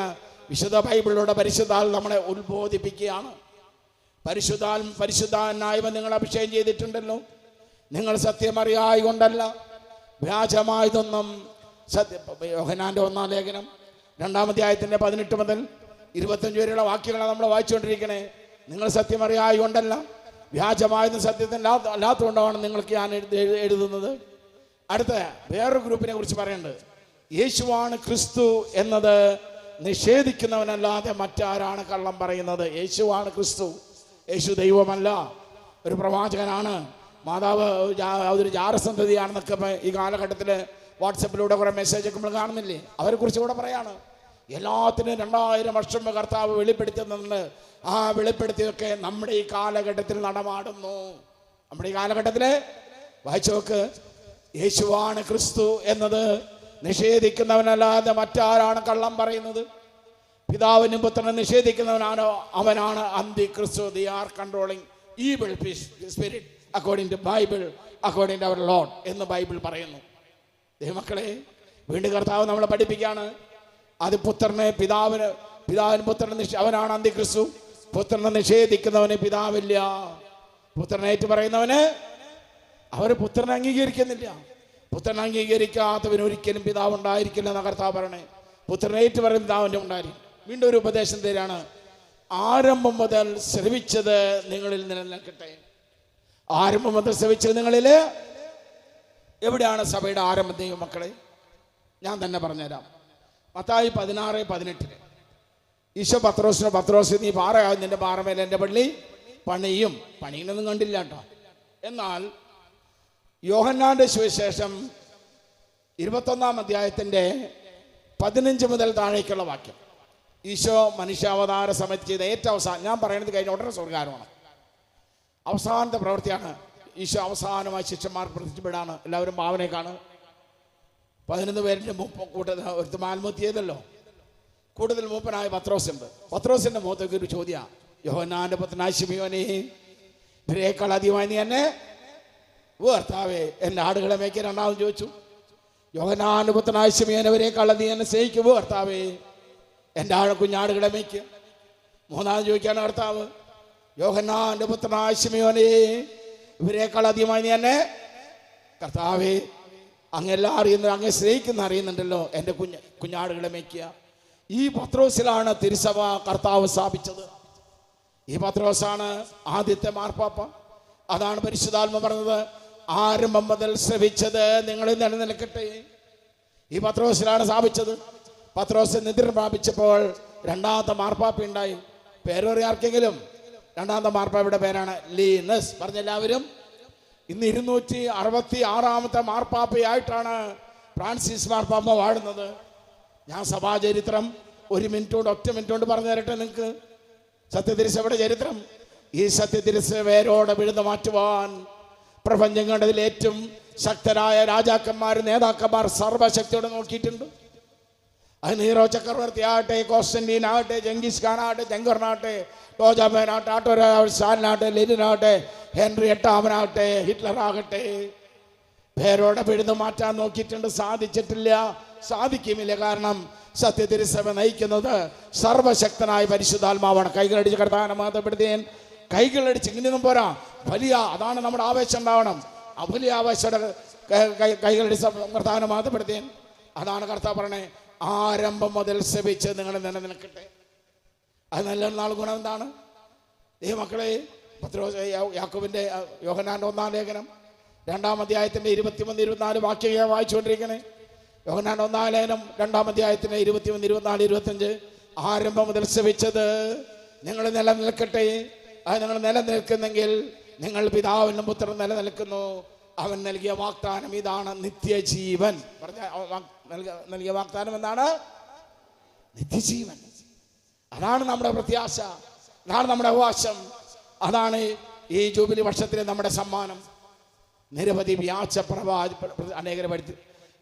വിശുദ്ധ ബൈബിളിലൂടെ പരിശുദ്ധാൽ നമ്മളെ ഉത്ബോധിപ്പിക്കുകയാണ്. പരിശുദ്ധാനായവൻ നിങ്ങൾ അഭിഷേകം ചെയ്തിട്ടുണ്ടല്ലോ. നിങ്ങൾ സത്യമറിയായി കൊണ്ടല്ല, വ്യാജമായതൊന്നും. യോഹന്നാൻ്റെ 1-ാം ലേഖനം 2-ാം അധ്യായത്തിൻ്റെ 18 മുതൽ 25 വരെയുള്ള വാക്യങ്ങളാണ് നമ്മൾ വായിച്ചുകൊണ്ടിരിക്കണേ. നിങ്ങൾ സത്യമറിയായി കൊണ്ടല്ല, വ്യാജമായതും സത്യത്തിൻ്റെ അല്ലാത്തതുകൊണ്ടാണ് നിങ്ങൾക്ക് ഞാൻ എഴുതുന്നത്. അടുത്ത വേറൊരു ഗ്രൂപ്പിനെ കുറിച്ച് പറയുന്നുണ്ട്. യേശുവാണ് ക്രിസ്തു എന്നത് നിഷേധിക്കുന്നവനല്ലാതെ മറ്റാരാണ് കള്ളം പറയുന്നത്? യേശുവാണ് ക്രിസ്തു. യേശു ദൈവമല്ല, ഒരു പ്രവാചകനാണ്. മാതാവ് ഒരു ജാരസന്തതിയാണെന്നൊക്കെ ഈ കാലഘട്ടത്തിൽ വാട്സപ്പിലൂടെ കുറേ മെസ്സേജൊക്കെ നമ്മൾ കാണുന്നില്ലേ? അവരെ കുറിച്ച് കൂടെ പറയാണ്. എല്ലാത്തിനും 2000 വർഷം കർത്താവ് വെളിപ്പെടുത്തുന്നുണ്ട്. ആ വെളിപ്പെടുത്തിയൊക്കെ നമ്മുടെ ഈ കാലഘട്ടത്തിൽ നടമാടുന്നു. നമ്മുടെ ഈ കാലഘട്ടത്തിൽ വായിച്ചു നോക്ക്, യേശുവാണ് ക്രിസ്തു എന്നത് നിഷേധിക്കുന്നവനല്ലാതെ മറ്റാരാണ് കള്ളം പറയുന്നത്? പിതാവിനും പുത്രനും നിഷേധിക്കുന്നവനാണോ അവനാണ് അന്തി ക്രിസ്തു. They are controlling evil spirit according to Bible, according to our lord എന്ന് ബൈബിൾ പറയുന്നു. ദൈവമക്കളെ, വീണ്ടും കർത്താവ് നമ്മളെ പഠിപ്പിക്കുകയാണ്. അത് പിതാവിന് പുത്രനെ അവനാണ് അന്തി ക്രിസ്തു. പുത്രനെ നിഷേധിക്കുന്നവന് പിതാവില്ല. പുത്രനേറ്റ് പറയുന്നവന് അവർ പുത്രനെ അംഗീകരിക്കുന്നില്ല. പുത്രനെ അംഗീകരിക്കാത്തവന് ഒരിക്കലും പിതാവ് ഉണ്ടായിരിക്കില്ല എന്ന കർത്താവ് പറയണേ. പുത്രനേറ്റ് പറയുന്ന പിതാവിൻ്റെ ഉണ്ടായിരിക്കും. വീണ്ടും ഒരു ഉപദേശം തരാണ്. ആരംഭം മുതൽ ശ്രവിച്ചത് നിങ്ങളിൽ നിലനിൽക്കട്ടെ. ആരംഭം മുതൽ ശ്രവിച്ചത് നിങ്ങളിൽ. എവിടെയാണ് സഭയുടെ ആരംഭം? ദൈവമക്കളെ, ഞാൻ തന്നെ പറഞ്ഞുതരാം. മത്തായി 16:18 ഈശോ പത്രോസ്, നീ പാറയാകും, നിന്റെ പാറമേൽ എൻ്റെ പള്ളി പണിയും. പണിയിനൊന്നും കണ്ടില്ല കേട്ടോ. എന്നാൽ യോഹന്നാന്റെ സുവിശേഷം 21 അധ്യായത്തിൻ്റെ 15 മുതൽ താഴേക്കുള്ള വാക്യം, ഈശോ മനുഷ്യാവതാര സമയത്ത് ചെയ്ത ഏറ്റവും അവസാനം, ഞാൻ പറയുന്നത് കഴിഞ്ഞ ഉടനെ സ്വർഗ്ഗാരോഹണം, അവസാനത്തെ പ്രവൃത്തിയാണ്. ഈശോ അവസാനമായി ശിഷ്യന്മാർക്ക് പ്രത്യക്ഷപ്പെടാണ്. എല്ലാവരും ഭാവനെ കാണും. 11 പേരിൻ്റെ കൂട്ടത്തിൽ ഒരു ആത്മഹത്യ ചെയ്തല്ലോ. കൂടുതൽ മൂപ്പനായ പത്രോസുണ്ട്. പത്രോസിന്റെ മുഖത്തേക്ക് ഒരു ചോദ്യമാണ്, യോഹന്നാന്റെ പുത്രനായ ശിമയോനേ, ഇവരേക്കാൾ അധികമായി നീ എന്നെ കർത്താവേ എൻ്റെ ആടുകളെ മേയ്ക്കാൻ രണ്ടാമത് ചോദിച്ചു. യോഹന്നാന്റെ പുത്രനായ ശിമയോനെ, ഇവരേക്കാൾ അധികം എന്നെ സ്നേഹിക്കുമോ കർത്താവേ എൻ്റെ കുഞ്ഞാടുകളെ മേയ്ക്കുക. മൂന്നാമത് ചോദിക്കുകയാണ് കർത്താവ്, യോഹന്നാന്റെ പുത്രനായ ശിമയോനേ, ഇവരേക്കാൾ അധികമായി നീ എന്നെ കർത്താവേ അങ്ങെല്ലാം അറിയുന്നു, അങ്ങെ സ്നേഹിക്കുന്ന അറിയുന്നുണ്ടല്ലോ, എൻ്റെ കുഞ്ഞാടുകളെ മേയ്ക്കുക. ഈ പത്രോസിലാണ് തിരുസഭ കർത്താവ് സ്ഥാപിച്ചത്. ഈ പത്രോസാണ് ആദ്യത്തെ മാർപ്പാപ്പ. അതാണ് പരിശുദ്ധാത്മ പറഞ്ഞത്, ആരംഭം മുതൽ ശ്രവിച്ചത് നിങ്ങളിൽ നിലനിൽക്കട്ടെ. ഈ പത്രോസിലാണ് സ്ഥാപിച്ചത്. പത്രോസ് നിദ്ര പ്രാപിച്ചപ്പോൾ രണ്ടാമത്തെ മാർപ്പാപ്പ ഉണ്ടായി. പേരറിയ ആർക്കെങ്കിലും? രണ്ടാമത്തെ മാർപ്പാപ്പയുടെ പേരാണ് ലീനസ്. പറഞ്ഞെല്ലാവരും. ഇന്ന് 266 മാർപ്പാപ്പയായിട്ടാണ് ഫ്രാൻസിസ് മാർപ്പാപ്പ വാഴുന്നത്. ഞാൻ സഭാചരിത്രം ഒറ്റ മിനിറ്റ് കൊണ്ട് പറഞ്ഞു തരട്ടെ നിങ്ങൾക്ക്. സത്യതിരിസഭയുടെ ചരിത്രം. ഈ സത്യതിരിസഭ വേരോടെ വിഴുന്നു മാറ്റുവാൻ പ്രപഞ്ചം കണ്ടതിൽ ഏറ്റവും ശക്തരായ രാജാക്കന്മാർ, നേതാക്കന്മാർ സർവശക്തിയോടെ നോക്കിയിട്ടുണ്ട്. അത് നീറോ ചക്രവർത്തി ആകട്ടെ, കോൺസ്റ്റന്റീൻ ആകട്ടെ, ജംഗീസ് ഖാൻ ആകട്ടെ, ജംഗറിനാകട്ടെ, ടോജാമേനാകട്ടെ, സ്റ്റാലിനാകട്ടെ, ലെനിനാകട്ടെ, ഹെൻറി 8 ഹിറ്റ്ലർ ആകട്ടെ, പേരോടെ പിഴുതു മാറ്റാൻ നോക്കിയിട്ടുണ്ട്. സാധിച്ചിട്ടില്ല, സാധിക്കുമില്ല. കാരണം സത്യതിരുസഭ നയിക്കുന്നത് സർവശക്തനായ പരിശുദ്ധാത്മാവാണ്. കൈകളടിച്ച് കർത്താവിനെ മഹത്വപ്പെടുത്തേൻ. കൈകളടിച്ച് ഇങ്ങനെയൊന്നും പോരാ, വലിയ, അതാണ് നമ്മുടെ ആവേശം ഉണ്ടാവണം. വലിയ ആവേശത്തോടെ കൈകളടിച്ച് കർത്താവിനെ മഹത്വപ്പെടുത്തേൻ. അതാണ് കർത്താവ് പറയണേ, ആരംഭം മുതൽ ശ്രവിച്ച് നിങ്ങൾ നിലനിൽക്കട്ടെ. അത് നല്ല നാൾ ഗുണം എന്താണ്? മക്കളെ, യാക്കോബിന്റെ യോഹന്നാന്റെ 1-ാം ലേഖനം 2-ാം അധ്യായത്തിന്റെ 23, 24 വാക്യം വായിച്ചുകൊണ്ടിരിക്കണേ. യോഹന്നാന്റെ 1-ാം ലേഖനം 2-ാം അധ്യായത്തിന്റെ 23, 24, 25 ആരംഭം മുതൽ ശ്രവിച്ചത് നിങ്ങൾ നിലനിൽക്കട്ടെ. അത് നിങ്ങൾ നിലനിൽക്കുന്നെങ്കിൽ നിങ്ങൾ പിതാവിനും പുത്രനും നിലനിൽക്കുന്നു. അവൻ നൽകിയ വാഗ്ദാനം ഇതാണ്, നിത്യജീവൻ. നൽകിയ വാഗ്ദാനം എന്താണ്? നിത്യജീവൻ. അതാണ് നമ്മുടെ പ്രത്യാശ, അതാണ് നമ്മുടെ അവകാശം, അതാണ് ഈ ജൂബിലി വർഷത്തിലെ നമ്മുടെ സമ്മാനം. നിരവധി വ്യാജ അനേകരെ പഠിച്ചു.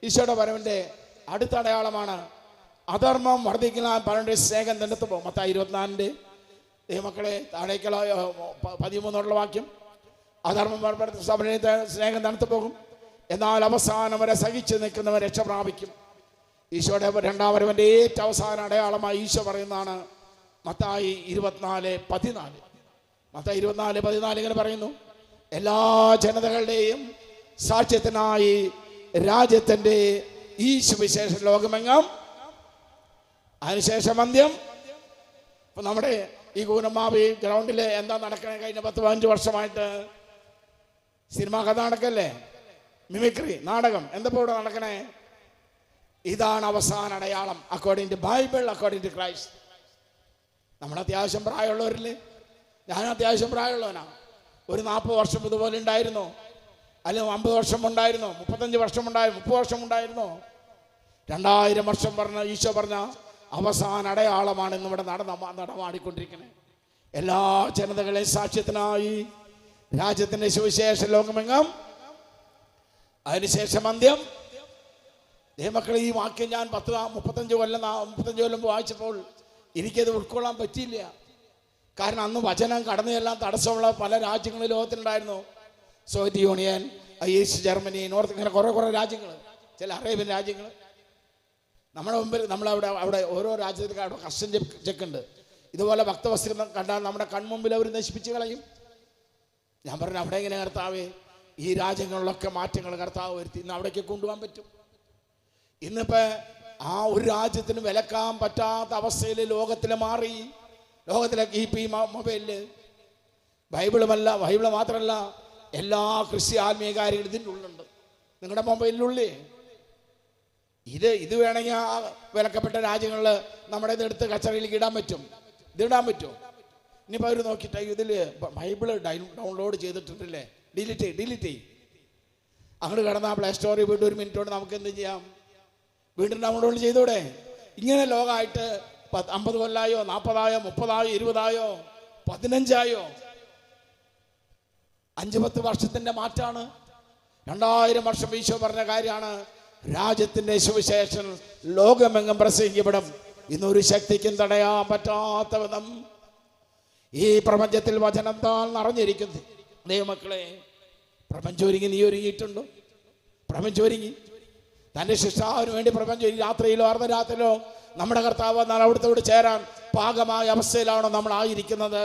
ഈശോയുടെ വരവിൻ്റെ അടുത്ത അടയാളമാണ് അധർമ്മം വർദ്ധിക്കുന്ന പലരുടെ സ്നേഹം തന്നെത്തു പോകും. മത്തായി 24 ദൈവമക്കളെ താഴേക്കുള്ള 13 വാക്യം, അധർമ്മം സ്നേഹം തണുത്തു പോകും, എന്നാൽ അവസാനം വരെ സഹിച്ചു നിൽക്കുന്നവർ രക്ഷ പ്രാപിക്കും. ഈശോയുടെ 2-ാം വരവിൻ്റെ ഏറ്റവും അവസാന അടയാളമായി ഈശോ പറയുന്നതാണ് മത്തായി 24:14. മത്തായി 24:14 ഇങ്ങനെ പറയുന്നു, എല്ലാ ജനതകളുടെയും സാക്ഷ്യത്തിനായി രാജ്യത്തിൻ്റെ ഈ സുവിശേഷ ലോകമെങ്ങും, അതിനുശേഷം അന്ത്യം. ഇപ്പൊ നമ്മുടെ ഈ കൂനമാവി ഗ്രൗണ്ടിൽ എന്താ നടക്കണേ? കഴിഞ്ഞ 10-15 വർഷമായിട്ട് സിനിമ കഥ നടക്കല്ലേ, മിമിക്രി നാടകം. എന്താ ഇവിടെ നടക്കണേ? ഇതാണ് അവസാന അടയാളം, according to Bible, according to Christ. നമ്മൾ അത്യാവശ്യം പ്രായമുള്ളവരില്ലേ? ഞാൻ അത്യാവശ്യം പ്രായമുള്ളവനാണ്. ഒരു 40 വർഷം ഇതുപോലെ ഉണ്ടായിരുന്നു, അല്ലെങ്കിൽ 50 വർഷം ഉണ്ടായിരുന്നു, 35 വർഷം ഉണ്ടായിരുന്നു, 30 വർഷം ഉണ്ടായിരുന്നു. 2000 വർഷം പറഞ്ഞ ഈശോ പറഞ്ഞ അവസാന അടയാളമാണ് ഇന്നിവിടെ നടമാടിക്കൊണ്ടിരിക്കുന്നത്. എല്ലാ ജനതകളെയും സാക്ഷ്യത്തിനായി രാജ്യത്തിന്റെ സുവിശേഷ ലോകമെങ്ങും, അതിനുശേഷം അന്ത്യം. ദൈവമക്കളെ, ഈ വാക്യം ഞാൻ 35 കൊല്ലം വായിച്ചപ്പോൾ എനിക്കത് ഉൾക്കൊള്ളാൻ പറ്റിയില്ല. കാരണം അന്ന് വചനം കടന്നെല്ലാം തടസ്സമുള്ള പല രാജ്യങ്ങളും ലോകത്തിലുണ്ടായിരുന്നു. Soviet Union, East Germany, North, ഇങ്ങനെ കുറേ രാജ്യങ്ങൾ, ചില അറേബ്യൻ രാജ്യങ്ങൾ. നമ്മുടെ മുമ്പിൽ അവിടെ ഓരോ രാജ്യത്തിലും അവിടെ കസ്റ്റം ചെക്കുണ്ട്. ഇതുപോലെ ഭക്തവസ്ത്രം കണ്ടാൽ നമ്മുടെ കൺമുമ്പിൽ അവർ നശിപ്പിച്ച് കളയും. ഞാൻ പറഞ്ഞു, അവിടെ എങ്ങനെ കർത്താവേ ഈ രാജ്യങ്ങളിലൊക്കെ മാറ്റങ്ങൾ കർത്താവ് വരുത്തി ഇന്ന് അവിടേക്ക് കൊണ്ടുപോകാൻ പറ്റും? ഇന്നിപ്പോൾ ആ ഒരു രാജ്യത്തിന് വിലക്കാൻ പറ്റാത്ത അവസ്ഥയിൽ ലോകത്തിൽ മാറി. ലോകത്തിലേക്ക് ഈ മൊബൈലിൽ ബൈബിള് മാത്രമല്ല, എല്ലാ ക്രിസ്ത്യ ആത്മീയ കാര്യങ്ങളും ഇതിൻ്റെ ഉള്ളുണ്ട്. നിങ്ങളുടെ മൊബൈലിലുള്ളേ ഇത് വേണമെങ്കിൽ ആ വിലക്കപ്പെട്ട രാജ്യങ്ങളിൽ നമ്മുടെ ഇതെടുത്ത് കച്ചറയിലേക്ക് ഇടാൻ പറ്റും. ഇതിടാൻ പറ്റും. ഇനിയിപ്പോൾ അവർ നോക്കിയിട്ട് ഇതിൽ ബൈബിള് ഡൗൺലോഡ് ചെയ്തിട്ടുണ്ടല്ലേ, ഡിലീറ്റ് ചെയ്യും. അങ്ങോട്ട് കിടന്ന പ്ലേ സ്റ്റോറിൽ പോയിട്ട് 1 മിനിറ്റ് കൊണ്ട് നമുക്ക് എന്ത് ചെയ്യാം? വീണ്ടും ഡൗൺലോഡ് ചെയ്തൂടെ? ഇങ്ങനെ ലോകമായിട്ട് 50 കൊല്ലായോ, 40ആയോ, 30ആയോ, 20ആയോ, 15ആയോ, 5-10 വർഷത്തിന്റെ മാറ്റാണ്. 2000 വർഷം ഈശോ പറഞ്ഞ കാര്യമാണ്. രാജ്യത്തിന്റെ സുവിശേഷം ലോകമെങ്ങും പ്രസംഗിക്കപ്പെടും. ഇന്നൊരു ശക്തിക്കും തടയാൻ പറ്റാത്ത വിധം ഈ പ്രപഞ്ചത്തിൽ വചനത്താൽ നിറഞ്ഞിരിക്കുന്നു. ദൈവമക്കളെ, പ്രപഞ്ചൊരുങ്ങി നീ ഒരുങ്ങിയിട്ടുണ്ടോ? പ്രപഞ്ചൊരുങ്ങി തൻ്റെ ശിഷ്ടാവിന് വേണ്ടി പ്രപഞ്ചം രാത്രിയിലോ അർദ്ധരാത്രിയിലോ നമ്മുടെ കർത്താവ് എന്നാൽ അവിടുത്തോട് ചേരാൻ പാകമായ അവസ്ഥയിലാണോ നമ്മൾ ആയിരിക്കുന്നത്?